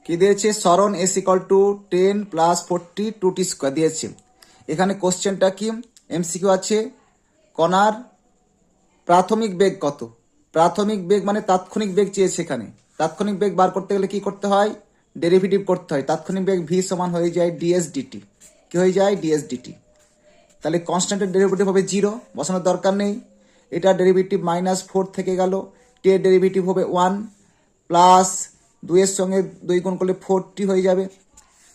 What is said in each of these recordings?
কি দিয়েছে? সরণ S equal to 10 plus 40 2t square দিয়েছে। এখানে কোশ্চেনটা কি? এমসিকিউ আছে, কণার প্রাথমিক বেগ কত? প্রাথমিক বেগ মানে তাৎক্ষণিক বেগ চেয়েছে। এখানে তাৎক্ষণিক বেগ বার করতে গেলে কি করতে হয়? ডেরিভেটিভ করতে হয়। তাৎক্ষণিক বেগ ভি সমান হয়ে যায় ডিএস ডিটি। কি হয়ে যায়? DS DT. তাহলে কনস্ট্যান্টের ডেরিভেটিভ হবে 0, বসানোর দরকার নেই। এটা ডেরিভেটিভ -4 থেকে গেল, টি এর ডেরিভেটিভ হবে 1 প্লাস 2 এর সঙ্গে 2 গুণ করলে 4t হয়ে যাবে।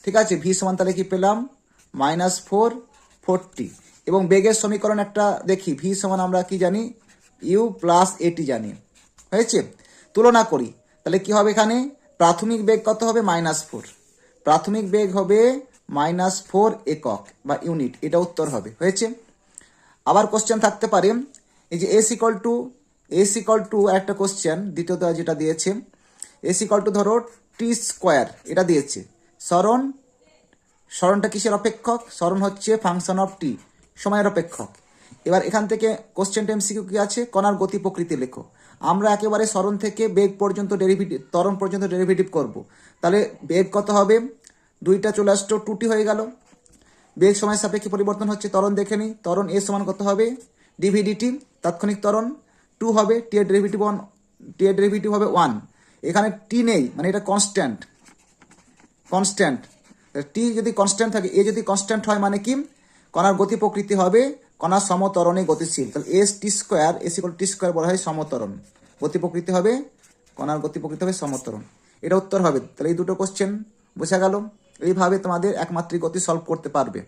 ঠিক আছে, ভি সমান তাহলে কি পেলাম? -4 4t। এবং বেগের সমীকরণ একটা দেখি, ভি সমান আমরা কি জানি? ইউ প্লাস এটি জানি। হয়েছে? তুলনা করি, তাহলে কি হবে? এখানে প্রাথমিক বেগ কত হবে? -4। প্রাথমিক বেগ হবে -4 একক বা ইউনিট, এটা উত্তর হবে। হয়েছে? আবার কোশ্চেন থাকতে পারে, এই যে এস ইকাল টু একটা কোশ্চেন দ্বিতীয়ত যেটা দিয়েছে, এস ইকাল টু ধরো টি স্কোয়ার, এটা দিয়েছে। সরণটা কিসের অপেক্ষক? সরণ হচ্ছে ফাংশন অফ টি, সময়ের অপেক্ষক। এবার এখান থেকে কোশ্চেনটা এমসিকিউ কি আছে? কণার গতি প্রকৃতি লেখো। আমরা একেবারে সরণ থেকে বেগ পর্যন্ত ডেরিভেটিভ, ত্বরণ পর্যন্ত ডেরিভেটিভ করব। তাহলে বেগ কত হবে? 2টা চলে আসতো, 2t হয়ে গেল। বেগ সময়ের সাপেক্ষে পরিবর্তন হচ্ছে, ত্বরণ দেখে নিই। ত্বরণ এ সমান কত হবে? ডিভিডিটি, তাৎক্ষণিক ত্বরণ 2 হবে, টি এর ডেরিভেটিভ 1, টি এর ডেরিভেটিভ হবে 1। এখানে টি নেই, মানে এটা কনস্ট্যান্ট। টি যদি কনস্ট্যান্ট থাকে, এ যদি কনস্ট্যান্ট হয় মানে কি? কণার গতি প্রকৃতি হবে, কণার সমত্বরণে গতিশীল। তাহলে S T square, S equal টি স্কোয়ার বলা হয় সমত্বরণ। গতি প্রকৃতি হবে, কণার গতি প্রকৃতি হবে সমত্বরণ। এটা উত্তর হবে। তাহলে এই দুটো কোশ্চেন বোঝা গেল। এইভাবে তোমাদের একমাত্রিক গতি সলভ করতে পারবে।